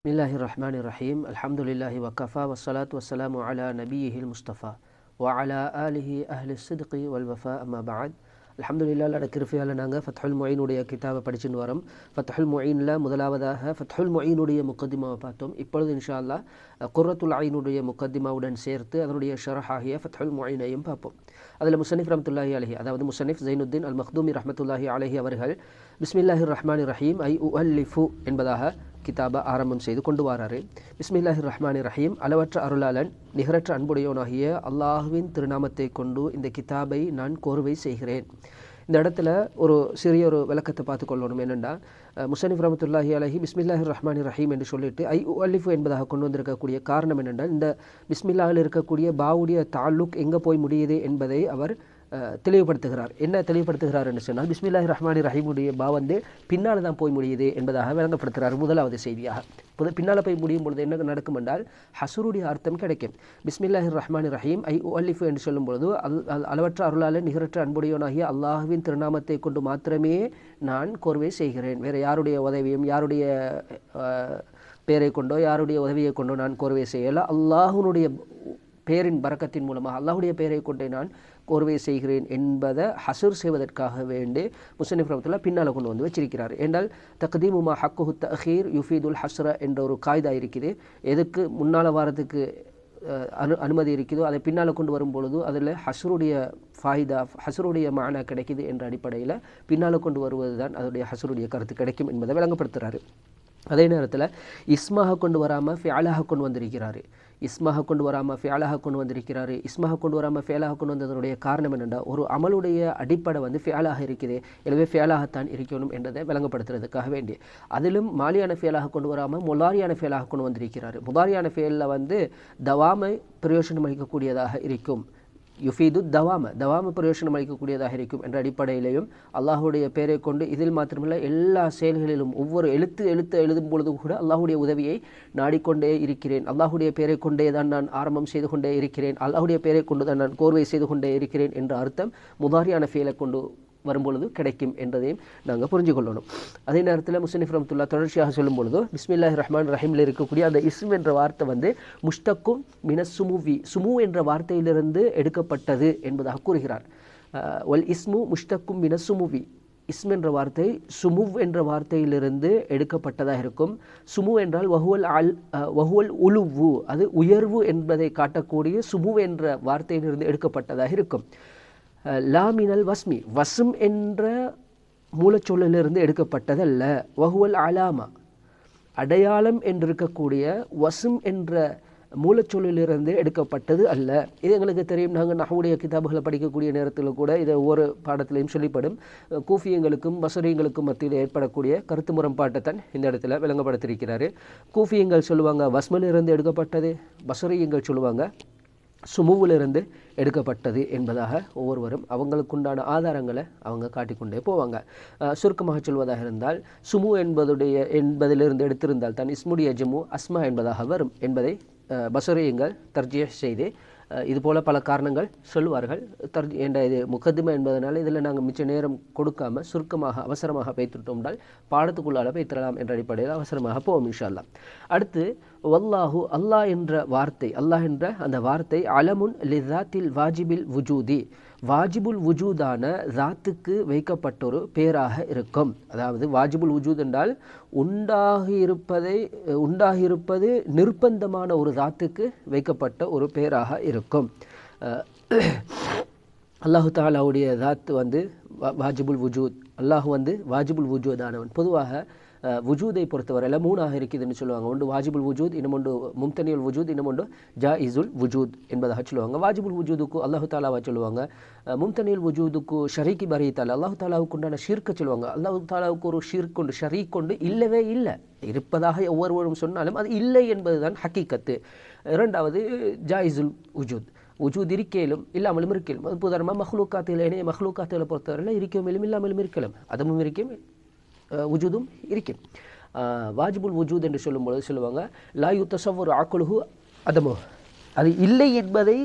Bismillahirrahmanirrahim. Alhamdulillahi wa kafa wa salatu wa salamu ala nabiyihil Mustafa wa ala alihi ahli sidqi wal wafa amma ba'd. அல்ஹம்துலில்லாஹ் அல்லாஹ் கிருபையால நாங்கள் ஃபத்ஹுல் முஈனுடைய கிதாபை படிச்சுட்டு வரோம். ஃபத்ஹுல் முஈனில் முதலாவதாக ஃபத்ஹுல் முஈனுடைய முக்கத்திமாவை பார்த்தோம். இப்பொழுது இன்ஷா அல்லாஹ் குர்ரத்துல் ஐனுடைய முக்கத்திமாவுடன் சேர்த்து அதனுடைய ஷரஹ் ஆகிய ஃபத்ஹுல் முஈனையும் பார்ப்போம். அதில் முஸன்னிஃப் ரஹ்மத்துல்லாஹி அலைஹி, அதாவது முஸன்னிஃப் ஸைனுத்தீன் அல் மக்தூமி ரஹ்மத்துல்லாஹி அலைஹி அவர்கள் பிஸ்மில்லாஹிர் ரஹ்மானிர் ரஹீம் ஐ உஅல்லிஃபு என்பதாக கிதாபை ஆரம்பம் செய்து கொண்டு வராரு. பிஸ்மில்லாஹிர் ரஹ்மானிர் ரஹீம், அளவற்ற அருளாளன் நிகரற்ற அன்புடையவனாகிய அல்லாஹுவின் திருநாமத்தை கொண்டு இந்த கிதாபை நான் கோர்வை செய்கிறேன். இந்த இடத்துல ஒரு சிறிய ஒரு விளக்கத்தை பார்த்துக்கொள்ளணும். என்னென்னா, முஸன்னிஃப் ரஹ்மத்துல்லாஹி அலைஹி பிஸ்மில்லாஹிர் ரஹ்மானிர் ரஹீம் என்று சொல்லிட்டு ஐ உஅல்லிஃபு என்பதாக கொண்டு வந்திருக்கக்கூடிய காரணம் என்னென்றால், இந்த பிஸ்மில்லாஹில் இருக்கக்கூடிய பாவுடைய தாலுக் எங்கே போய் முடியுது என்பதை அவர் தெளிவுபடுத்துகிறார். என்ன தெளிவுபடுத்துகிறார் என்று சொன்னால், பிஸ்மில்லாஹிர் ரஹ்மானிர் ரஹீமுடைய பா பின்னால் தான் போய் முடியுது என்பதாக விளங்கப்படுத்துகிறார். முதலாவது செய்தியாக பின்னால் போய் முடியும் பொழுது என்ன நடக்கும் என்றால், ஹசுருடைய அர்த்தம் கிடைக்கும். பிஸ்மில்லாஹிர் ரஹ்மானிர் ரஹீம் ஐ உஅல்லிஃபு என்று சொல்லும் பொழுது அளவற்ற அருளாளன் நிகரற்ற அன்புடையவனாகிய அல்லாஹுவின் திருநாமத்தை கொண்டு மாத்திரமே நான் கோர்வை செய்கிறேன். வேறு யாருடைய உதவியும் யாருடைய பெயரை கொண்டோ யாருடைய உதவியை கொண்டோ நான் கோர்வை செய்யல. அல்லாஹுனுடைய பேரின் பரக்கத்தின் மூலமாக அல்லாஹுடைய பெயரை கொண்டே நான் கோர்வை செய்கிறேன் என்பதை ஹசுர் செய்வதற்காக வேண்டி முஸன்னிஃப் ரஹ்மத்துல்லாஹ் பின்னால் கொண்டு வந்து வச்சிருக்கிறார். என்றால் தக்தீமு மா ஹக்குஹு தஅഖீர் யுஃபீதுல் ஹஸ்ர என்ற ஒரு காய்தா இருக்குது. எதுக்கு முன்னால் வாரத்துக்கு அனுமதி இருக்குதோ அதை பின்னால் கொண்டு வரும் பொழுது அதில் ஹஸ்ருடைய ஃபாயிதா ஹஸ்ருடைய மானா கிடைக்குது என்ற அடிப்படையில் பின்னால் கொண்டு வருவது தான் அதனுடைய ஹஸ்ருடைய கருத்து கிடைக்கும் என்பதை விளங்கப்படுத்துகிறாரு. அதே நேரத்தில் இஸ்மாக கொண்டு வராமல் ஃபிஅலாக கொண்டு வந்திருக்கிறாரு. இஸ்மாக கொண்டு வராமல் ஃபிஅலாக கொண்டு வந்திருக்கிறாரு. இஸ்மாக கொண்டு வராமல் ஃபிஅலாக கொண்டு வந்ததனுடைய காரணம் என்னென்னா, ஒரு அமலுடைய அடிப்படை ஃபிஅலாக இருக்குது, எனவே ஃபிஅலாகத்தான் இருக்கணும் என்றதை விளங்கப்படுத்துறதுக்காக வேண்டி. அதிலும் மாலியான ஃபிஅலாக கொண்டு வராமல் முலாரியான ஃபிஅலாக கொண்டு வந்திருக்கிறாரு. முதாரியான ஃபிஅலில் தவாமை பிரயோஜனம் அளிக்கக்கூடியதாக இருக்கும். யுஃபீது தவாம பிரயோஜனம் அளிக்கக்கூடியதாக இருக்கும் என்ற அடிப்படையிலையும் அல்லாஹுடைய பெயரை கொண்டு இதில் மாத்திரமல்ல எல்லா செயல்களிலும் ஒவ்வொரு எழுதும் பொழுது கூட அல்லாஹுடைய உதவியை நாடிக்கொண்டே இருக்கிறேன். அல்லாஹுடைய பெயரை கொண்டே தான் நான் ஆரம்பம் செய்து கொண்டே இருக்கிறேன். அல்லாஹுடைய பெயரை கொண்டு தான் நான் கோர்வை செய்து கொண்டே இருக்கிறேன் என்ற அர்த்தம் முதாரியான ஃபேலை கொண்டு வரும்பொழுது கிடைக்கும் என்பதையும் நாங்கள் புரிஞ்சு கொள்ளணும். அதே நேரத்தில் முஸன்னிஃப் ரஹ்மத்துல்லாஹ் தொடர்ச்சியாக சொல்லும் பொழுது பிஸ்மில்லாஹிர் ரஹ்மானிர் ரஹீமில் இருக்கக்கூடிய அந்த இஸ்ம் என்ற வார்த்தை முஷ்தக்கும் மினஸ் சுமுவி சுமு என்ற வார்த்தையிலிருந்து எடுக்கப்பட்டது என்பதாக கூறுகிறார். வல் இஸ்மு முஷ்தக்கும் மினஸ் சுமுவி, இஸ்ம் என்ற வார்த்தை சுமுவ் என்ற வார்த்தையிலிருந்து எடுக்கப்பட்டதாக இருக்கும். சுமு என்றால் வஹுவல் உலுவு, அது உயர்வு என்பதை காட்டக்கூடிய சுமு என்ற வார்த்தையிலிருந்து எடுக்கப்பட்டதாக இருக்கும். லாமினல் வஸ்மி, வஸ்ம் என்ற மூலச்சொல்லிலிருந்து எடுக்கப்பட்டதல்ல. வஹுவல் அலாமா, அடையாளம் என்றிருக்கக்கூடிய வஸ்ம் என்ற மூலச்சொல்லிலிருந்து எடுக்கப்பட்டது அல்ல. இது எங்களுக்கு தெரியும். நாங்கள் நஹ்வுடைய கிதாபுகளை படிக்கக்கூடிய நேரத்தில் கூட இதை ஒவ்வொரு பாடத்திலையும் சொல்லிப்படும். கூஃபியங்களுக்கும் பஸ்ரியங்களுக்கும் மத்தியில் ஏற்படக்கூடிய கருத்து முரண்பாட்டைத்தான் இந்த இடத்துல விளங்கப்படுத்தியிருக்கிறாரு. கூஃபியங்கள் சொல்லுவாங்க வஸ்மிலிருந்து எடுக்கப்பட்டது, பஸ்ரியங்கள் சொல்லுவாங்க சுமுவிலிருந்து எடுக்கப்பட்டது என்பதாக ஒவ்வொருவரும் அவங்களுக்குண்டான ஆதாரங்களை அவங்க காட்டிக்கொண்டே போவாங்க. சுருக்கமாக சொல்வதாக இருந்தால், சுமு என்பதிலிருந்து எடுத்திருந்தால் தான் இஸ்முடைய ஜமு அஸ்மா என்பதாக வரும் என்பதை பஸ்ரியங்கள் தர்ஜீஹ் செய்து இதுபோல் பல காரணங்கள் சொல்லுவார்கள். என்ற இது முகத்திமா என்பதனால இதில் நாங்கள் மிச்ச நேரம் கொடுக்காமல் சுருக்கமாக அவசரமாக பேத்துட்டோம்னால் பாடத்துக்குள்ளால் பேத்தரலாம் என்ற அடிப்படையில் அவசரமாக போவோம் இன்ஷா அல்லாஹ். அடுத்து வல்லாஹு, அல்லாஹ் என்ற வார்த்தை, அல்லாஹ் என்ற அந்த வார்த்தை அலமுன் லிதாத்தில் வாஜிபில் வுஜூதி, வாஜிபுல் வுஜூதான தாத்துக்கு வைக்கப்பட்டொரு பேராக இருக்கும். அதாவது வாஜிபுல் வுஜூத் என்றால் உண்டாகியிருப்பது நிர்பந்தமான ஒரு தாத்துக்கு வைக்கப்பட்ட ஒரு பேராக இருக்கும். அல்லாஹு தஆலாவுடைய தாத்து வாஜிபுல் வுஜூத், அல்லாஹ் வாஜிபுல் வுஜூதானவன். பொதுவாக வுஜூதை பொறுத்தவரையில் மூணாக இருக்குதுன்னு சொல்லுவாங்க. ஒன்று வாஜிபுல் வுஜூத், இன்னும் ஒன்று மும்தனியுல் வுஜூத், இன்னும் ஒன்று ஜாயிசுல் வுஜூத் என்பதாக சொல்லுவாங்க. வாஜிபுல் வுஜூதுக்கு அல்லாஹு தாலாவா சொல்லுவாங்க. மும்தனியுல் வுஜூதுக்கு ஷரீக்கி பரீத்தால் அல்லாஹு தாலாவுக்கு உண்டான ஷிர்க்கை சொல்லுவாங்க. அல்லாஹு தாலாவுக்கு ஒரு ஷிர்க் கொண்டு ஷரீக் கொண்டு இல்லவே இல்லை, இருப்பதாக ஒவ்வொருவரும் சொன்னாலும் அது இல்லை என்பதுதான் ஹக்கீக்கத்து. இரண்டாவது ஜாயிசுல் வுஜூத், வுஜூத் இருக்கேலும் இல்லாமலும் இருக்கலும். அது உதாரணமாக மஹ்லூக்காத்துகளை இணைய மஹ்லூக்காத்துகளை பொறுத்தவரையில் இருக்கவும் இல்லாமலும் இருக்கலாம், அதமும் இருக்கும் வுஜூதும் இருக்கும். வாஜிபுல் வுஜூத் என்று சொல்லும்பொழுது சொல்லுவாங்க லா யுத்தஸவ்வரு அக்லுஹு அதமோ, அது இல்லை என்பதை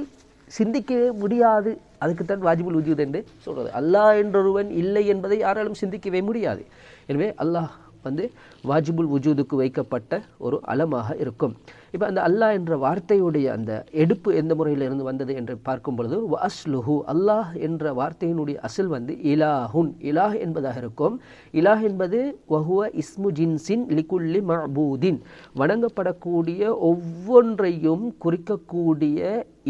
சிந்திக்கவே முடியாது, அதுக்குத்தான் வாஜிபுல் வுஜூத் என்று சொல்கிறது. அல்லாஹ் என்றொருவன் இல்லை என்பதை யாராலும் சிந்திக்கவே முடியாது. எனவே அல்லாஹ் வந்து வாஜிபுல் வுஜூதுக்கு வைக்கப்பட்ட ஒரு அலமாக இருக்கும். இப்போ அந்த அல்லாஹ் என்ற வார்த்தையுடைய அந்த எடுப்பு எந்த முறையில் இருந்து வந்தது என்று பார்க்கும் பொழுது அஸ்லுஹு அல்லாஹ் என்ற வார்த்தையினுடைய அசில் வந்து இலாஹுன், இலாஹ் என்பதாக இருக்கும். இலாஹ் என்பது வஹுவ இஸ்மு ஜின்சின் லிகுல்லி மஅபூதின், வணங்கப்படக்கூடிய ஒவ்வொன்றையும் குறிக்கக்கூடிய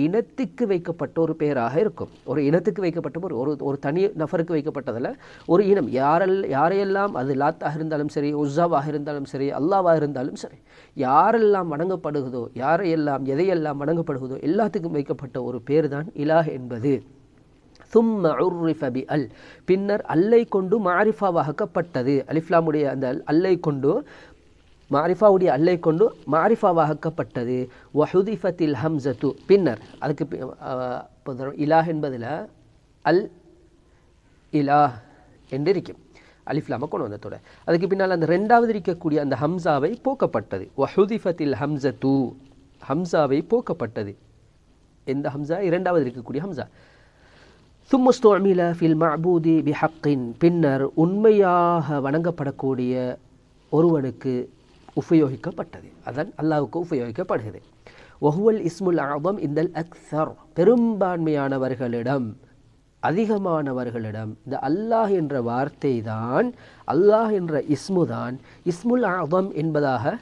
இனத்துக்கு வைக்கப்பட்ட ஒரு பெயராக இருக்கும். ஒரு இனத்துக்கு வைக்கப்பட்ட ஒரு தனி நபருக்கு வைக்கப்பட்டதில் ஒரு இனம், யாரையெல்லாம் அது லாத்தாக இருந்தாலும் சரி, உஸ்ஸாவாக இருந்தாலும் சரி, அல்லாவாக இருந்தாலும் சரி, யாரெல்லாம் வணங்கப்படுகிறதோ, யாரையெல்லாம் எதையெல்லாம் வணங்கப்படுகிறதோ எல்லாத்துக்கும் வைக்கப்பட்ட ஒரு பேர் தான் இலாஹ் என்பது. சும்ம உர்ரிஃப பி அல், பின்னர் அல்லை கொண்டு மாரிஃபாவாக்கப்பட்டது. அலிஃப்லாமுடைய அந்த அல்லை கொண்டு, மாரிஃபாவுடைய அல்லை கொண்டு மாரிஃபாவாக்கப்பட்டது. வஹுதிஃபத்தில் ஹம்சத்து, பின்னர் அதுக்கு இலாஹ் என்பதில் அல் இலாஹ் என்று இருக்கும், அலிஃப்லாம கொண்டு வந்ததோட அதுக்கு பின்னால் அந்த ரெண்டாவது இருக்கக்கூடிய அந்த ஹம்சாவை போக்கப்பட்டது. வஹுதிஃபத்தில் ஹம்சத்து, ஹம்சாவை போக்கப்பட்டது. எந்த ஹம்சா? இரண்டாவது இருக்கக்கூடிய ஹம்சா. சும்முஸ்துஅமில ஃபில் மஅபூதி பிஹக்கின், பின்னர் உண்மையாக வணங்கப்படக்கூடிய ஒருவனுக்கு உபயோகிக்கப்பட்டது. அதன் அல்லாஹ்வுக்கு உபயோகிக்கப்படுகிறது. வஹுவல் இஸ்முல் அஅதம் இந்தல் அக்ஸர், பெரும்பான்மையானவர்களிடம், அதிகமானவர்களிடம் இந்த அல்லாஹ் என்ற வார்த்தை தான், அல்லாஹ் என்ற இஸ்மு தான் இஸ்முல் அஅதம் என்பதாக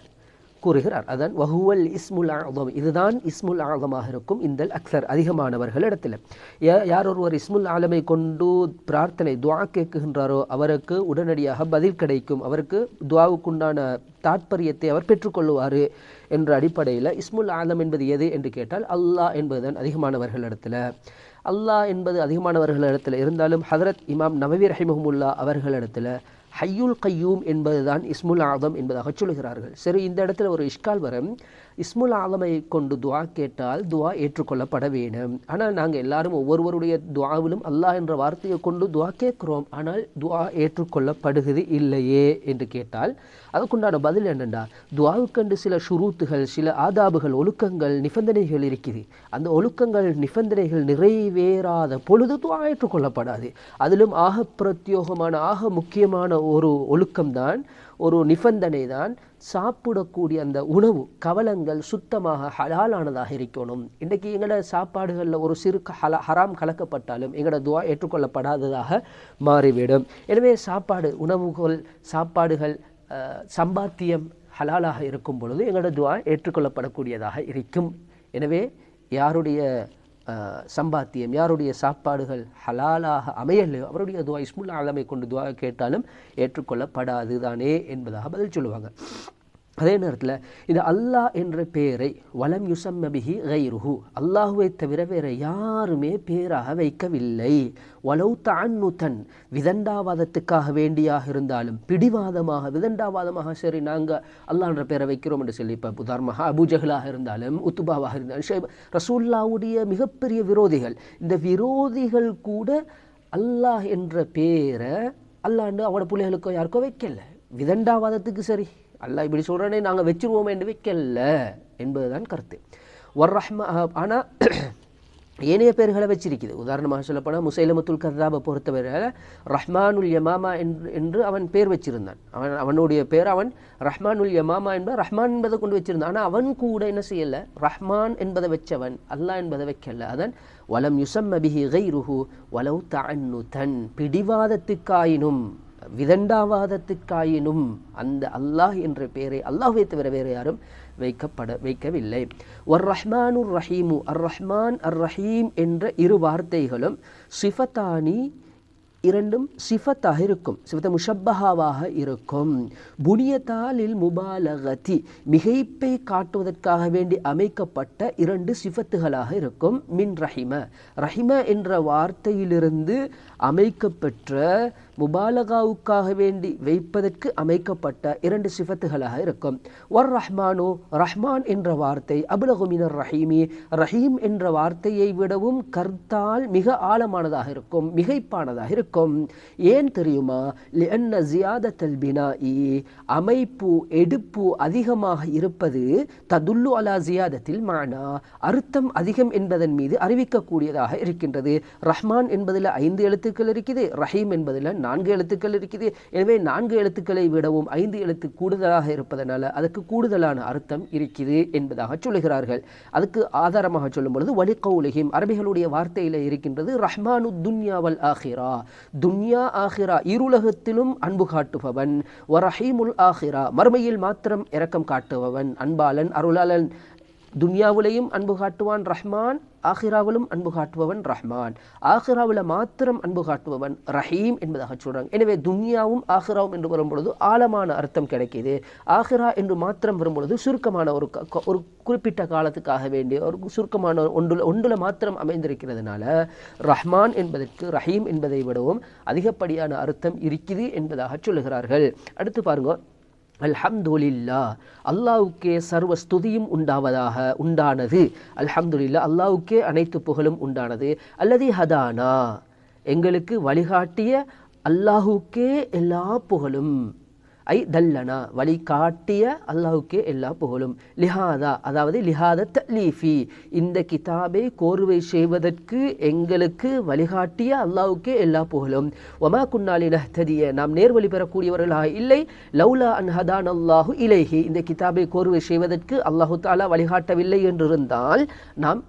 கூறுகிறார். அதான் வஹுவல் இஸ்முல் அஅதம், இதுதான் இஸ்முல் அஅதமாக இருக்கும் இந்தல் அக்ஸர், அதிகமானவர்களிடத்தில். யார் ஒருவர் இஸ்முல் ஆலமை கொண்டு பிரார்த்தனை துஆ கேட்குகின்றாரோ அவருக்கு உடனடியாக பதில் கிடைக்கும், அவருக்கு துஆவுக்குண்டான தாற்பயத்தை அவர் பெற்றுக்கொள்வார் என்ற அடிப்படையில் இஸ்முல் ஆலம் என்பது எது என்று கேட்டால் அல்லாஹ் என்பதுதான் அதிகமானவர்களிடத்தில். அல்லாஹ் என்பது அதிகமானவர்களிடத்தில் இருந்தாலும் ஹதரத் இமாம் நவவி ரஹிமஹுமுல்லா அவர்களிடத்தில் ஹய்யுல் கய்யூம் என்பதுதான் இஸ்முல் ஆலம் என்பதாக சொல்கிறார்கள். சரி, இந்த இடத்துல ஒரு இஷ்கால் வரும். இஸ்முல் ஆலமை கொண்டு துஆ கேட்டால் துஆ ஏற்றுக்கொள்ளப்பட வேண்டும். ஆனால் நாங்கள் எல்லாரும் ஒவ்வொருவருடைய துஆவிலும் அல்லாஹ் என்ற வார்த்தையை கொண்டு துஆ கேட்கிறோம், ஆனால் துஆ ஏற்றுக்கொள்ளப்படுகிறது இல்லையே என்று கேட்டால் அதுக்குண்டான பதில் என்னென்னா, துஆவுக்கென்று சில ஷுரூத்துகள், சில ஆதாபுகள், ஒழுக்கங்கள், நிபந்தனைகள் இருக்குது. அந்த ஒழுக்கங்கள் நிபந்தனைகள் நிறைவேறாத பொழுது துஆ ஏற்றுக்கொள்ளப்படாது. அதிலும் ஆக பிரத்யோகமான, ஆக முக்கியமான ஒரு ஒழுக்கம்தான், ஒரு நிபந்தனை தான் சாப்பிடக்கூடிய அந்த உணவு கவலங்கள் சுத்தமாக ஹலாலானதாக இருக்கணும். இன்றைக்கு எங்களோட சாப்பாடுகளில் ஒரு சிறு ஹராம் கலக்கப்பட்டாலும் எங்களோட துஆ ஏற்றுக்கொள்ளப்படாததாக மாறிவிடும். எனவே உணவுகள், சாப்பாடுகள், சம்பாத்தியம் ஹலாலாக இருக்கும் பொழுது எங்களோட துஆ ஏற்றுக்கொள்ளப்படக்கூடியதாக இருக்கும். எனவே யாருடைய சம்பாத்தியம், யாருடைய சாப்பாடுகள் ஹலாலாக அமையலையோ அவருடைய துஆ இஸ்முல் ஆலமை கொண்டு துஆ கேட்டாலும் ஏற்றுக்கொள்ளப்படாது தானே என்பதாக பதில் சொல்லுவாங்க. அதே நேரத்தில் இது அல்லாஹ் என்ற பெயரை வலம் யுசம்ம பிஹி கைருஹு, அல்லாஹுவை தவிர வேற யாருமே பேராக வைக்கவில்லை. வலவு தஅன்னுதன், விதண்டாவாதத்துக்காக வேண்டியாக இருந்தாலும், பிடிவாதமாக விதண்டாவாதமாக சரி நாங்கள் அல்லாஹ் என்ற பேரை வைக்கிறோம் என்று சொல்லி, இப்போ உதாரணமாக அபூஜஹலாக இருந்தாலும், உத்துபாவாக இருந்தாலும், ரசூலுல்லாஹ்வுடைய மிகப்பெரிய விரோதிகள், இந்த விரோதிகள் கூட அல்லாஹ் என்ற பேரை அல்லாஹ்னு அவனோட பிள்ளைகளுக்கோ யாருக்கோ வைக்கல. விதண்டாவாதத்துக்கு சரி அல்லாஹ் இப்படி சொல்கிறனே நாங்கள் வச்சிருவோம் என்று வைக்கல என்பதுதான் கருத்து. ஆனால் ஏனைய பேர்களை வச்சிருக்குது. உதாரணமாக சொல்லப்போனால் முசைலமத்துல் கத்தாபை பொறுத்தவரை ரஹ்மானுல் யமாமா என்று அவன் பேர் வச்சிருந்தான். அவனுடைய பேர் அவன் ரஹ்மானுல் யமாமா என்பது ரஹ்மான் என்பதை கொண்டு வச்சிருந்தான். ஆனால் அவன் கூட என்ன செய்யலை, ரஹ்மான் என்பதை வச்சவன் அல்லாஹ் என்பதை வைக்கல. அதன் வலம் யுசம்ம பிஹி கைருஹு வலவு தஅன்னுதன், பிடிவாதத்துக்காயினும் விதண்டாவாதத்துக்காயினும் அந்த அல்லாஹ் என்ற பெயரை அல்லாஹ்வை தவிர வேறு யாரும் வைக்கவில்லை. ஒர் ரஹ்மானுர் ரஹீமு, அர் ரஹ்மான் அர் ரஹீம் என்ற இரு வார்த்தைகளும் சிஃபத்தானி, இரண்டும் சிஃபத்தாக இருக்கும், சிஃபத்த முஷப்பஹாவாக இருக்கும். புனியத்தாலில் முபாலகதி, மிகைப்பை காட்டுவதற்காக வேண்டி அமைக்கப்பட்ட இரண்டு சிஃபத்துகளாக இருக்கும். மின் ரஹிம, ரஹிம என்ற வார்த்தையிலிருந்து அமைக்கப்பெற்ற முபாலகாவுக்காக வேண்டி வைப்பதற்கு அமைக்கப்பட்ட இரண்டு சிஃபத்துகளாக இருக்கும். வர் ரஹ்மானோ, ரஹ்மான் என்ற வார்த்தை அபுலகு மினர் ரஹீமி, ரஹீம் என்ற வார்த்தையை விடவும் கர்த்தால் மிக ஆழமானதாக இருக்கும், மிகைப்பானதாக இருக்கும். இருக்கும். ஏன் தெரியுமா? லிஅன்ன ஜியாதத்தல் பினாஇ, அமைப்பு எடுப்பு அதிகமாக இருப்பது ததுல்லு அலா ஜியாதத்தில் மானா, அர்த்தம் அதிகம் என்பதன் மீது அறிவிக்கக்கூடியதாக இருக்கின்றது. ரஹ்மான் என்பதில் 5 எழுத்துக்கள் இருக்குது, ரஹீம் என்பதில் 4 எழுத்துக்கள் இருக்குது. எனவே 4 எழுத்துக்களை விடவும் 5 எழுத்து கூடுதலாக இருப்பதனால அதுக்கு கூடுதலான அர்த்தம் இருக்குது என்பதாக சொல்லுகிறார்கள். அதுக்கு ஆதாரமாக சொல்லும் பொழுது வலி கௌலிஹிம், அரபிகளுடைய வார்த்தையில் இருக்கின்றது ரஹ்மானு துன்யா வல் ஆஹிரா, துன்யா ஆஹிரா இருலகத்திலும் அன்பு காட்டுபவன், வரஹீமுல் ஆஹிரா மறுமையில் மாத்திரம் இரக்கம் காட்டுபவன், அன்பாளன் அருளாளன். துன்யாவிலையும் அன்பு காட்டுவான் ரஹ்மான், ஆஹிராவிலும் அன்பு காட்டுபவன் ரஹ்மான், ஆஹிராவில் மாத்திரம் அன்பு காட்டுபவன் ரஹீம் என்பதாக சொல்றாங்க. எனவே துன்யாவும் ஆஹிராவும் என்று வரும்பொழுது ஆழமான அர்த்தம் கிடைக்கிது. ஆஹிரா என்று மாத்திரம் வரும்பொழுது சுருக்கமான ஒரு குறிப்பிட்ட காலத்துக்காக வேண்டிய ஒரு சுருக்கமான ஒன்றுல மாத்திரம் அமைந்திருக்கிறதுனால ரஹ்மான் என்பதற்கு ரஹீம் என்பதை விடவும் அதிகப்படியான அர்த்தம் இருக்குது என்பதாக சொல்லுகிறார்கள். அடுத்து பாருங்க, அல்ஹம்துலில்லா, அல்லாஹ்வுக்கே சர்வ ஸ்துதியும் உண்டானது. அல்ஹம்துலில்லா, அல்லாஹ்வுக்கே அனைத்து புகழும் உண்டானது. அல்லதி ஹதானா, எங்களுக்கு வழிகாட்டிய அல்லாஹ்வுக்கே எல்லா புகழும். ஐ தல்லனா, வழி காட்டிய அல்லாஹ்வுக்கே எல்லா புகழும். லிஹாதா, அதாவது லிஹாத தலீஃபி, இந்த கிதாபை கோர்வை செய்வதற்கு எங்களுக்கு வழிகாட்டிய அல்லாஹ்வுக்கே எல்லா புகழும். வமா குன்னா லினஹ்ததிய, நாம் நேர்வழி பெறக்கூடியவர்களாக இல்லை, லௌலா அன் ஹதான அல்லாஹு இலைஹி, இந்த கிதாபை கோர்வை செய்வதற்கு அல்லாஹு தஆலா வழிகாட்டவில்லை என்றிருந்தால் நாம்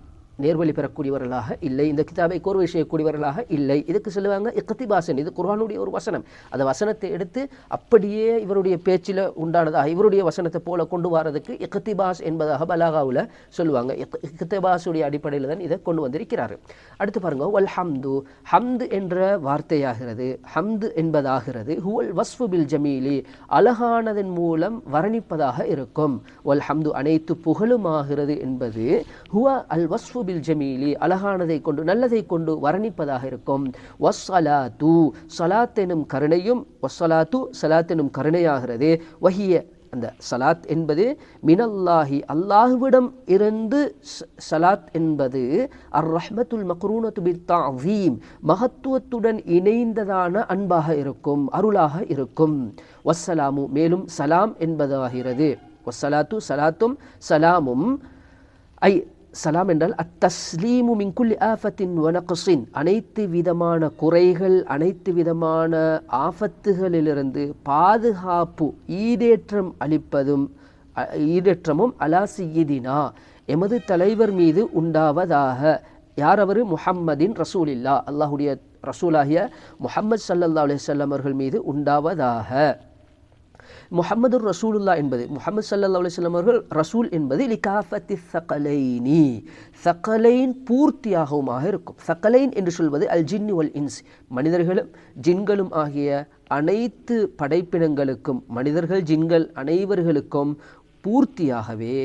நேர்வழி பெறக்கூடியவர்களாக இல்லை, இந்த கிதாபை கோர்வை செய்யக்கூடியவர்களாக இல்லை. இதுக்கு சொல்லுவாங்க இக்திபாசன். இது குர்ஆனுடைய ஒரு வசனம். அந்த வசனத்தை எடுத்து அப்படியே இவருடைய பேச்சில் உண்டானதாக இவருடைய வசனத்தை போல கொண்டு வரதுக்கு இக்திபாஸ் என்பதாக பலாகாவில் சொல்லுவாங்க. இக்திபாஸுடைய அடிப்படையில் தான் இதை கொண்டு வந்திருக்கிறார். அடுத்து பாருங்க, வல் ஹம்து, ஹம்து என்ற வார்த்தையாகிறது, ஹம்து என்பதாகிறது ஹுவல் வஸ்ஃபு பில் ஜமீலி, அழகானதன் மூலம் வர்ணிப்பதாக இருக்கும். வல் ஹம்து, அனைத்து புகழுமாகிறது என்பது ஹுவ அல் வஸ்ஃபு பில் ஜமீலி, அழகானதை கொண்டு நல்லதை கொண்டு வர்ணிப்பதாக இருக்கும். வஸ்ஸலாத்து, ஸலாத் எனும் கருணையும், வஸ்ஸலாத்து ஸலாத் எனும் கருணையாகிறது. வஹிய, அந்த சலாத் என்பது மினல்லாஹி, அல்லாஹ்விடம் இருந்து சலாத் என்பது அர் ரஹ்மத்துல் மக்ரூனத்து பித் தஅஸீம், மகத்துவத்துடன் இணைந்ததான அன்பாக இருக்கும், அருளாக இருக்கும். வஸ்ஸலாமு, மேலும் சலாம் என்பதாகிறது. வஸ்ஸலாத்து சலாத்தும் சலாமும், ஐ சலாம் என்றால் அத்தஸ்லீமு மின் குல்லி ஆஃபத்தின் வனக்ஸின், அனைத்து விதமான குறைகள் அனைத்து விதமான ஆஃபத்துகளிலிருந்து பாதுகாப்பு ஈடேற்றம் அளிப்பதும் ஈடேற்றமும் அலா சய்யிதினா, எமது தலைவர் மீது உண்டாவதாக. யார் அவர்? முஹம்மதின் ரசூலில்லா, அல்லாஹுடைய ரசூலாகிய முஹம்மது ஸல்லல்லாஹு அலைஹி வஸல்லம் அவர்கள் மீது உண்டாவதாக. முஹம்மது ரசூலுல்லா என்பது, முஹம்மது ஸல்லல்லாஹு அலைஹி வஸல்லம் அவர்கள் ரசூல் என்பது லிகாஃபத்தி ஸகலைனி, ஸகலைன் பூர்த்தியாகவுமாக இருக்கும். ஸகலைன் என்று சொல்வது அல் ஜின்னு வல் இன்ஸ், மனிதர்களும் ஜின்களும் ஆகிய அனைத்து படைப்பினங்களுக்கும், மனிதர்கள் ஜின்கள் அனைவர்களுக்கும் பூர்த்தியாகவே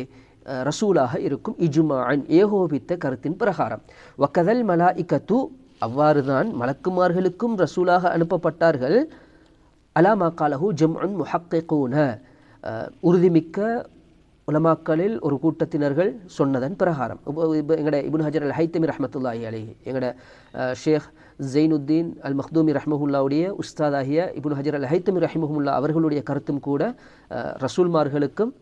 ரசூலாக இருக்கும். இஜ்மாஅன், ஏகோபித்த கருத்தின் பிரகாரம். வக்கதல் மலாயிகத்து, அவ்வாறுதான் மலக்குமார்களுக்கும் ரசூலாக அனுப்பப்பட்டார்கள். அலாமா காலஹு ஜம்உன் முஹக்கிகூன, உறுதிமிக்க உலமாக்களில் ஒரு கூட்டத்தினர்கள் சொன்னதன் பிரகாரம். எங்கட இப்னு ஹஜர் அல் ஹைத்தமி ரஹ்மத்துல்லாஹி அலைஹி, எங்கட ஷேக் ஜைனுத்தீன் அல் மக்தூமி ரஹ்மஹுல்லாவுடைய உஸ்தாதாகிய இப்னு ஹஜர் அல் ஹைத்தமி ரஹிமஹுல்லா அவர்களுடைய கருத்தும் கூட ரசூல்மார்களுக்கும்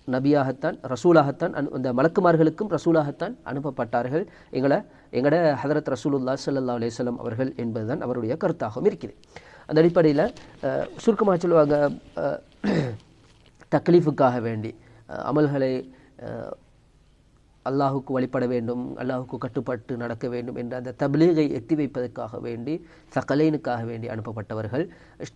நபியாகத்தான் ரசூலாகத்தான் அந்த மலக்குமார்களுக்கும் ரசூலாகத்தான் அனுப்பப்பட்டார்கள் எங்கட ஹதரத் ரசூலுல்லாஹி ஸல்லல்லாஹு அலைஹி வஸல்லம் அவர்கள் என்பதுதான் அவருடைய கருத்தாகவும் இருக்குது. அந்த அடிப்படையில் சுருக்கமாக சொல்லுவாங்க, தக்லீஃபுக்காக வேண்டி அமல்களை அல்லாஹுக்கு வழிபட வேண்டும், அல்லாஹுக்கு கட்டுப்பட்டு நடக்க வேண்டும் என்ற அந்த தப்லீகை எத்தி வைப்பதற்காக வேண்டி ஸகலைனுக்காக வேண்டி அனுப்பப்பட்டவர்கள்,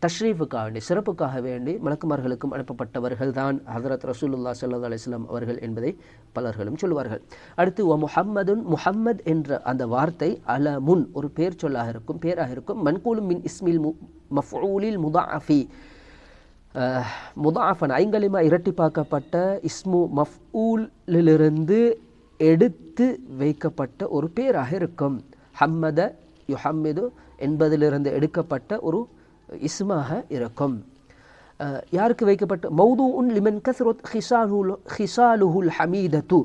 தஷ்ரீஃபுக்காக வேண்டி சிறப்புக்காக வேண்டி மலக்குமார்களுக்கும் அனுப்பப்பட்டவர்கள் தான் ஹதரத் ரசூலுல்லாஹி ஸல்லல்லாஹு அலைஹி வஸல்லம் அவர்கள் என்பதை பலர்களும் சொல்வார்கள். அடுத்து முஹம்மதுன், முஹம்மத் என்ற அந்த வார்த்தை அலமுன், ஒரு பேர் சொல்லாக இருக்கும், பேராக இருக்கும். மன்கூலும் மின் இஸ்மில் மஃஊலில் முதாஃபி, முதாஃபன் ஐங்கலிமா இரட்டிப்பாக்கப்பட்ட இஸ்மு மஃஊலிலிருந்து எடுத்து வைக்கப்பட்ட ஒரு பேராக இருக்கும். ஹம்மத யுஹம்மிது என்பதிலிருந்து எடுக்கப்பட்ட ஒரு இஸ்மாக இருக்கும். யாருக்கு வைக்கப்பட்ட? மௌதூஉன் லிமன் கஸ்ரத் ஹிசாலுஹுல் ஹமீதத்து,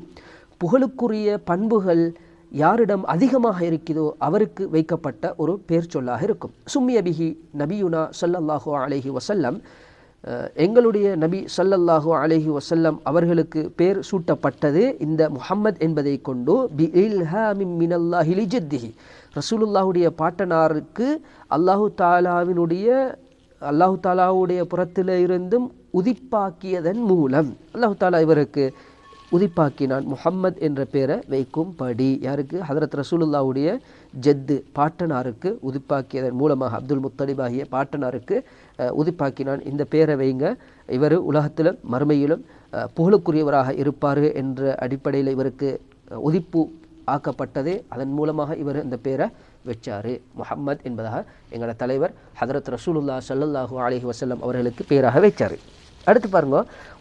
புகழுக்குரிய பண்புகள் யாரிடம் அதிகமாக இருக்குதோ அவருக்கு வைக்கப்பட்ட ஒரு பேர் சொல்லாக இருக்கும். சும்மிய பிஹி நபியுனா ஸல்லல்லாஹு அலைஹி வஸல்லம், எங்களுடைய நபி ஸல்லல்லாஹு அலைஹி வஸல்லம் அவர்களுக்கு பேர் சூட்டப்பட்டது இந்த முஹம்மத் என்பதை கொண்டு பி இல்ஹாமின் மினல்லாஹி லிஜத்திஹி, ரசூலுல்லாஹுடைய பாட்டனாருக்கு அல்லாஹு தாலாவுடைய புறத்தில் இருந்தும் உதிப்பாக்கியதன் மூலம் அல்லாஹு தாலா இவருக்கு உதிப்பாக்கினான் முஹம்மத் என்ற பேரை வைக்கும்படி. யாருக்கு? ஹதரத் ரசூலுல்லாஹுடைய ஜத்து பாட்டனாருக்கு உதிப்பாக்கியதன் மூலமாக அப்துல் முத்தலிப் ஆகிய பாட்டனாருக்கு உதிப்பாக்கினான். இந்த பேரை வைங்க, இவர் உலகத்திலும் மறுமையிலும் புகழுக்குரியவராக இருப்பார் என்ற அடிப்படையில் இவருக்கு உதிப்பு ஆக்கப்பட்டது. அதன் மூலமாக இவர் இந்த பேரை வச்சார் முஹம்மத் என்பதாக எங்களோட தலைவர் ஹதரத் ரசூலுல்லாஹ் ஸல்லல்லாஹு அலைஹி வஸல்லம் அவர்களுக்கு பேராக வைச்சார். அடுத்து பாருங்க,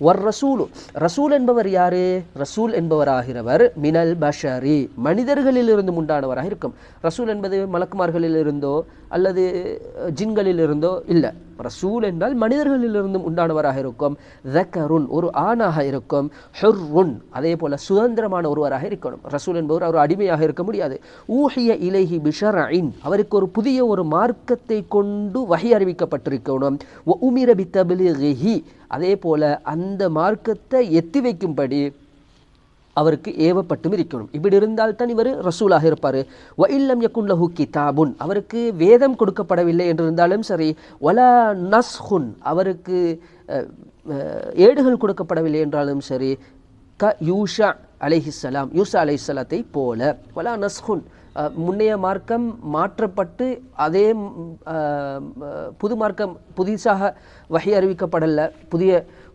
வர் ரசூலு, ரசூல் என்பவர் யாரு? ரசூல் என்பவராகிறவர் மினல் பஷரி, மனிதர்களிலிருந்து உண்டானவராக இருக்கும். ரசூல் என்பது மலக்குமார்களில் இருந்தோ அல்லது ஜின்களில் இருந்தோ இல்லை. ரசூல் என்றால் மனிதர்களிலிருந்து உண்டானவராக இருக்கும். தக்கருன், ஒரு ஆணாக இருக்கும். ஹுர்ருன், அதே போல சுதந்திரமான ஒருவராக இருக்கணும். ரசூல் என்பவர் ஒரு அடிமையாக இருக்க முடியாது. ஊஹிய இலைஹி பிஷர்இன், அவருக்கு ஒரு புதிய ஒரு மார்க்கத்தை கொண்டு வஹி அறிவிக்கப்பட்டிருக்கணும். வ உமிர பித்தப்லீகிஹி, அதே போல அந்த மார்க்கத்தை எத்தி வைக்கும்படி அவருக்கு ஏவப்பட்டும் இருக்கணும். இப்படி இருந்தால் தான் இவர் ரசூலாக இருப்பார். வ இல்லம் யகுன் லஹு கிதாபுன், அவருக்கு வேதம் கொடுக்கப்படவில்லை என்றிருந்தாலும் சரி. வலா நஸ்ஹுன், அவருக்கு ஏடுகள் கொடுக்கப்படவில்லை என்றாலும் சரி. க யூஷா அலைஹிஸ்ஸலாம், யூசா அலைஹிஸ்ஸலாத்தை போல. வலா நஸ்ஹுன், முன்னைய மார்க்கம் மாற்றப்பட்டு அதே புது மார்க்கம் புதிசாக வஹி அறிவிக்கப்படலை. புதிய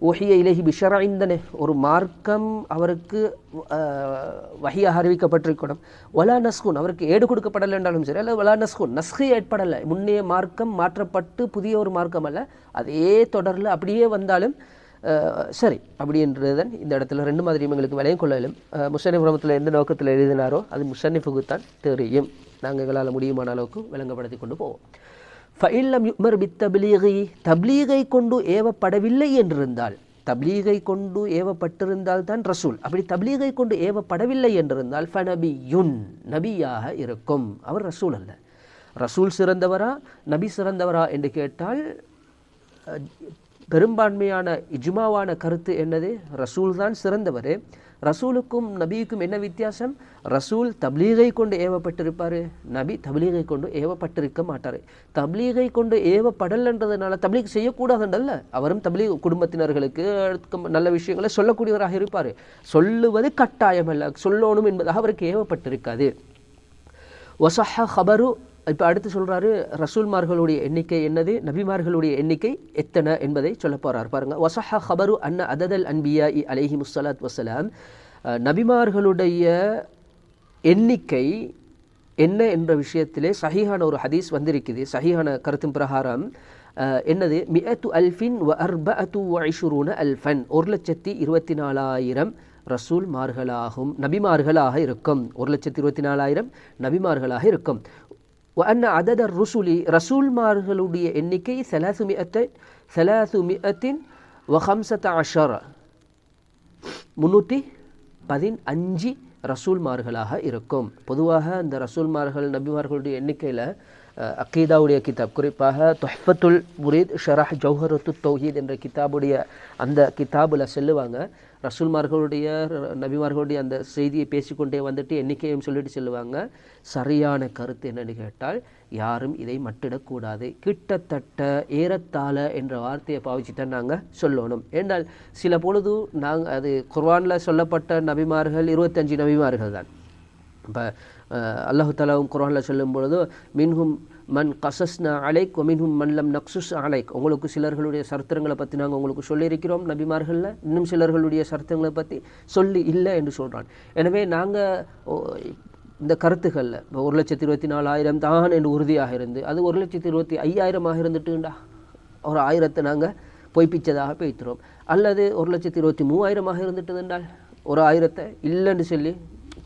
ஒஹிய இலஹி பிஷராய்ந்தனே ஒரு மார்க்கம் அவருக்கு வஹியாக அறிவிக்கப்பட்டிருக்கணும். வலா நஸ்குன், அவருக்கு ஏடு கொடுக்கப்படலை என்றாலும் சரி. அல்ல வலா நஸ்குன், நஸ்கு ஏற்படலை. முன்னைய மார்க்கம் மாற்றப்பட்டு புதிய ஒரு மார்க்கம் அல்ல, அதே தொடரில் அப்படியே வந்தாலும் சரி. அப்படி என்றுதான் இந்த இடத்துல ரெண்டு மாதிரி எங்களுக்கு விலையும் கொள்ளாலும். முஷன்னிஃப் ரஹ்மத்துல்லாஹி எந்த நோக்கத்தில் எழுதினாரோ அது முஷன்னிஃபுக்கு தான் தெரியும். நாங்கள் எங்களால் முடியுமான அளவுக்கு விளங்கப்படுத்தி கொண்டு போவோம். ஃபஇல்லம் யுமர் பித்தப்லீகி, தப்லீகை கொண்டு ஏவப்படவில்லை என்றிருந்தால், தப்லீகை கொண்டு ஏவப்பட்டிருந்தால் தான் ரசூல். அப்படி தப்லீகை கொண்டு ஏவப்படவில்லை என்றிருந்தால் ஃபநபியுன், நபியாக இருக்கும். அவர் ரசூல் அல்ல. ரசூல் சிறந்தவரா நபி சிறந்தவரா என்று கேட்டால் பெரும்பான்மையான இஜ்மாவான கருத்து என்னது? ரசூல் தான் சிறந்தவர். ரசூலுக்கும் நபிக்கும் என்ன வித்தியாசம்? ரசூல் தப்லீகை கொண்டு ஏவப்பட்டிருப்பார், நபி தப்லீகை கொண்டு ஏவப்பட்டிருக்க மாட்டார். தப்லீகை கொண்டு ஏவப்படல்ன்றதுனால தப்லீக் செய்யக்கூடாதுன்றல்ல, அவரும் தப்லீக் குடும்பத்தினர்களுக்கு நல்ல விஷயங்களை சொல்லக்கூடியவராக இருப்பார். சொல்லுவது கட்டாயம் அல்ல, சொல்லணும் என்பதாக அவருக்கு ஏவப்பட்டிருக்காது. வசஹ ஹபரு, இப்போ அடுத்து சொல்கிறாரு ரசூல்மார்களுடைய எண்ணிக்கை என்னது, நபிமார்களுடைய எண்ணிக்கை எத்தனை என்பதை சொல்ல போகிறார். பாருங்கள், வசஹ ஹபரு அன்ன அததல் அன்பியா அலைஹி முஸ்ஸலாத் வசலாம், நபிமார்களுடைய எண்ணிக்கை என்ன என்ற விஷயத்திலே சஹீஹான ஒரு ஹதீஸ் வந்திருக்குது. சஹீஹான கருத்தின் பிரகாரம் என்னது, மிஅத்து அல்ஃபின் வ அர்பஅத்து வ இஷ்ரூன அல்ஃபன், 1,24,000 ரசூல்மார்களாகும் நபிமார்களாக இருக்கும். 1,24,000 நபிமார்களாக இருக்கும். وأن عدد الرسل ரசூல்மார்களுடைய எண்ணிக்கை 315 315 ரசூல்மார்களாக இருக்கும். பொதுவாக இந்த ரசூல்மார்கள் நபிமார்களுடைய எண்ணிக்கையில் அக்கீதாவுடைய கிதாப், குறிப்பாக துஹ்ஃபத்துல் முரீத் ஷரஹ் ஜௌஹரத்துத் தௌஹீத் என்ற கிதாபுடைய அந்த கிதாபில் செல்லுவாங்க. ரசூல்மார்களுடைய நபிமார்களுடைய அந்த செய்தியை பேசிக்கொண்டே வந்துட்டு எண்ணிக்கையும் சொல்லிட்டு செல்லுவாங்க. சரியான கருத்து என்னன்னு கேட்டால், யாரும் இதை மட்டிடக்கூடாது. கிட்டத்தட்ட ஏறத்தாழ என்ற வார்த்தையை பாவிச்சுதான் நாங்கள் சொல்லணும். ஏன்னால் சில பொழுது நாங்கள் அது குர்ஆனில் சொல்லப்பட்ட நபிமார்கள் 25 நபிமார்கள் தான். இப்போ அல்லாஹு தஆலாவும் குர்ஆனில் சொல்லும் பொழுது மின்ஹும் மன் கசஸ்னா அலைக் ஒமின்ஹும் மன்லம் நக்சுஸ் அலைக், உங்களுக்கு சிலர்களுடைய சரித்திரங்களை பற்றி நாங்கள் உங்களுக்கு சொல்லியிருக்கிறோம் நபிமார்களில், இன்னும் சிலர்களுடைய சரித்திரங்களை பற்றி சொல்லி இல்லை என்று சொல்கிறான். எனவே நாங்கள் இந்த கருத்துக்களில் இப்போ 1,24,000 தான் என்று உறுதியாக இருந்து அது 1,25,000 இருந்துட்டுண்டா ஒரு 1000 நாங்கள் பொய்ப்பிச்சதாக பேய்த்துறோம். அல்லது 1,23,000 இருந்துட்டு என்றால் ஒரு 1000 இல்லைன்னு சொல்லி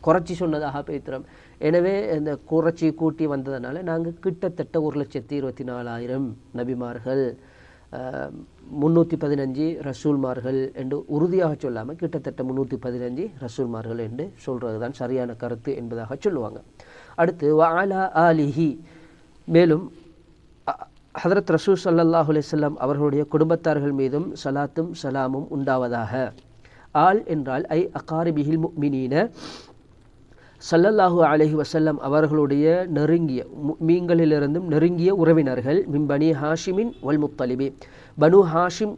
குறைச்சி சொன்னதாக பேய்த்துறோம். எனவே இந்த குறைச்சி கூட்டி வந்ததுனால நாங்கள் கிட்டத்தட்ட 1,24,000 நபிமார்கள் 315 ரசூல்மார்கள் என்று உறுதியாக சொல்லாமல் கிட்டத்தட்ட 315 ரசூல்மார்கள் என்று சொல்கிறது தான் சரியான கருத்து என்பதாக சொல்லுவாங்க. அடுத்து வஅலா ஆலிஹி, மேலும் ஹதரத் ரசூல் ஸல்லல்லாஹு அலைஹி வஸல்லம் அவர்களுடைய குடும்பத்தார்கள் மீதும் சலாத்தும் சலாமும் உண்டாவதாக. ஆல் என்றால் ஐ அகாரிபிஹில் முஃமினீன, ஸல்லல்லாஹு அலைஹி வஸல்லம் அவர்களுடைய நெருங்கிய முஃமின்களிலிருந்தும் நெருங்கிய உறவினர்கள், மின் பனி ஹாஷிமின் வல் முத்தலிபி, பனு ஹாஷிம்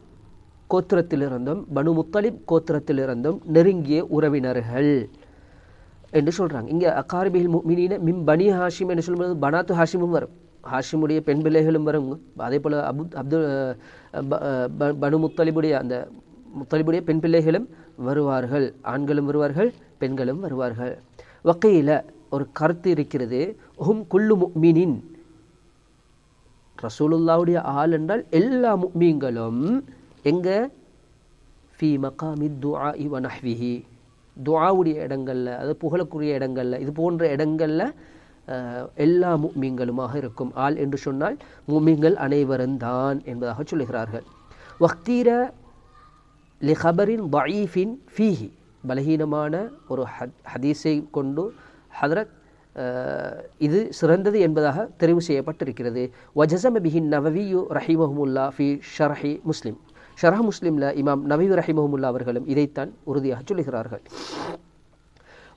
கோத்திரத்திலிருந்தும் பனு முத்தலிப் கோத்திரத்திலிருந்தும் நெருங்கிய உறவினர்கள் என்று சொல்கிறாங்க. இங்கே அகாரிபிஹில் முஃமினீன மின் பனி ஹாஷிம் என்று சொல்லும்போது பனாத்து ஹாஷிமும் வரும், ஹாஷிமுடைய பெண் பிள்ளைகளும் வரும். அதே போல் பனு முத்தலிபுடைய அந்த முத்தலிபுடைய பெண் பிள்ளைகளும் வருவார்கள், ஆண்களும் வருவார்கள், பெண்களும் வருவார்கள். வகையில ஒரு கருத்து இருக்கிறது, ஹும் குல்லு முஃமினின், ரசூலுல்லாவுடைய ஆள் என்றால் எல்லா முஃமின்களும் எங்க ஃபி மகாமி துஆஇ வ நஹ்விஹி, துஆவுடைய இடங்கள்ல, அது புகழக்குரிய இடங்கள்ல, இது போன்ற இடங்கள்ல எல்லா முஃமின்களுமாக இருக்கும். ஆள் என்று சொன்னால் முஃமின்கள் அனைவரும் தான் என்பதாக சொல்லுகிறார்கள். வக்தீர லிஹபரின் தஈஃபின் ஃபீஹி, பலகீனமான ஒரு ஹதீஸை கொண்டு ஹதரத் இது சிறந்தது என்பதாக தெரிவு செய்யப்பட்டிருக்கிறது. வஜஸம பிஹின் நவவியு ரஹிமஹுமுல்லா ஃபி ஷர்ஹி முஸ்லிம், ஷர்ஹ் முஸ்லிம்ல இமாம் நவவி ரஹிமஹுமுல்லா அவர்களும் இதைத்தான் உறுதியாக சொல்லுகிறார்கள்.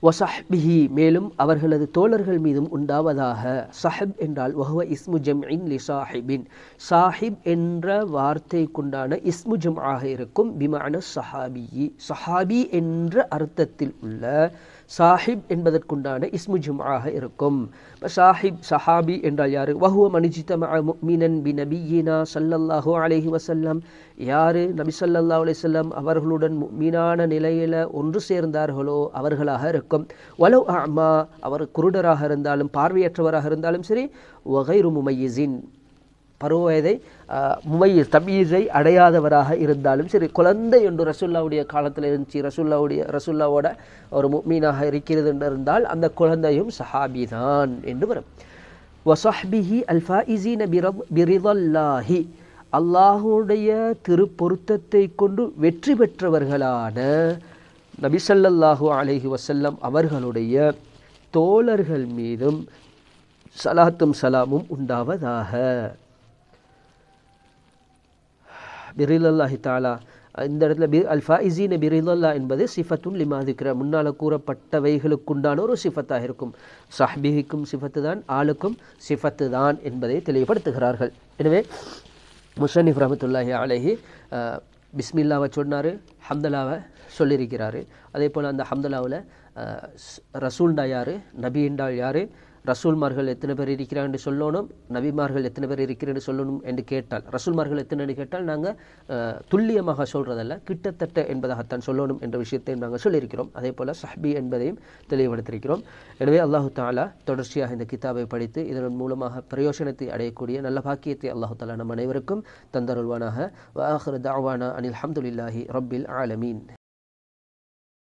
வசஹ்பிஹி, மேலும் அவர்களது தோழர்கள் மீதும் உண்டாவதாக. சஹப் என்றால் வஹுவ இஸ்மு ஜம்இன் லி சாஹிபின், சாஹிப் என்ற வார்த்தைக்குண்டான இஸ்மு ஜம்ஆக இருக்கும். பிமஅன ஸஹாபி, ஸஹாபி என்ற அர்த்தத்தில் உள்ள சாஹிப் என்பதற்குண்டான இஸ்மு ஜம்ஆக இருக்கும். சாஹிப் சஹாபி என்றால் யாரு? வஹுவ மனிஜ்தமஅ முஃமினன் பிநபியினா ஸல்லல்லாஹு அலைஹி வஸல்லம், யாரு நபி ஸல்லல்லாஹு அலைஹி வஸல்லம் அவர்களுடன் முஃமினான நிலையில ஒன்று சேர்ந்தார்களோ அவர்களாக இருக்கும். வலவ் அஅமா, அவர் குருடராக இருந்தாலும் பார்வையற்றவராக இருந்தாலும் சரி. வகைரு முமையிஸின், பருவவயதை முமையிஸ் தமீஸை அடையாதவராக இருந்தாலும் சரி. குழந்தை என்று ரசூல்லாவுடைய காலத்தில் இருந்துச்சு, ரசூல்லாவோட ஒரு முஃமினாக இருக்கிறது என்று இருந்தால் அந்த குழந்தையும் சஹாபி தான் என்று வரும். வஸஹ்பிஹி அல் ஃபாயிஸீன பிரிதல்லாஹி, அல்லாஹுடைய திருப்பொருத்தத்தை கொண்டு வெற்றி பெற்றவர்களான நபி ஸல்லல்லாஹு அலைஹி வஸல்லம் அவர்களுடைய தோழர்கள் மீதும் சலாத்தும் சலாமும் உண்டாவதாக. பிரிலல்லாஹி தஆலா, இந்த இடத்துல அல் ஃபாயிஸீன பிரிலல்லா என்பது சிஃபத்துன் லிமா திக்ர, முன்னால் கூறப்பட்டவைகளுக்குண்டான ஒரு சிஃபத்தாக இருக்கும். சஹ்பிஹிக்கும் சிஃபத்து தான், ஆளுக்கும் சிஃபத்து தான் என்பதை தெளிவுபடுத்துகிறார்கள். எனவே முஸன்னிஃப் ரஹ்மத்துல்லாஹி அலைஹி பிஸ்மில்லாவை சொன்னார், ஹம்தலாவை சொல்லியிருக்கிறாரு. அதே போல் அந்த ஹம்தலாவில் ரசூல்டா யார், நபி என்றால் யார், ரசூல்மார்கள் எத்தனை பேர் இருக்கிறார் என்று சொல்லணும், நபிமார்கள் எத்தனை பேர் இருக்கிறார் என்று சொல்லணும் என்று கேட்டால், ரசூல்மார்கள் எத்தனை என்று கேட்டால் நாங்கள் துல்லியமாக சொல்கிறதல்ல, கிட்டத்தட்ட என்பதாகத்தான் சொல்லணும் என்ற விஷயத்தையும் நாங்கள் சொல்லியிருக்கிறோம். அதே போல் சஹ்பி என்பதையும் தெளிவுபடுத்தியிருக்கிறோம். எனவே அல்லாஹு தஆலா தொடர்ச்சியாக இந்த கிதாபை படித்து இதன் மூலமாக பிரயோஜனத்தை அடையக்கூடிய நல்ல பாக்கியத்தை அல்லாஹு தஆலா நம் அனைவருக்கும் தந்தருள்வானாக. வ ஆகிரு தஅவானா அனில் ஹம்துலில்லாஹி ரப்பில் ஆலமீன்.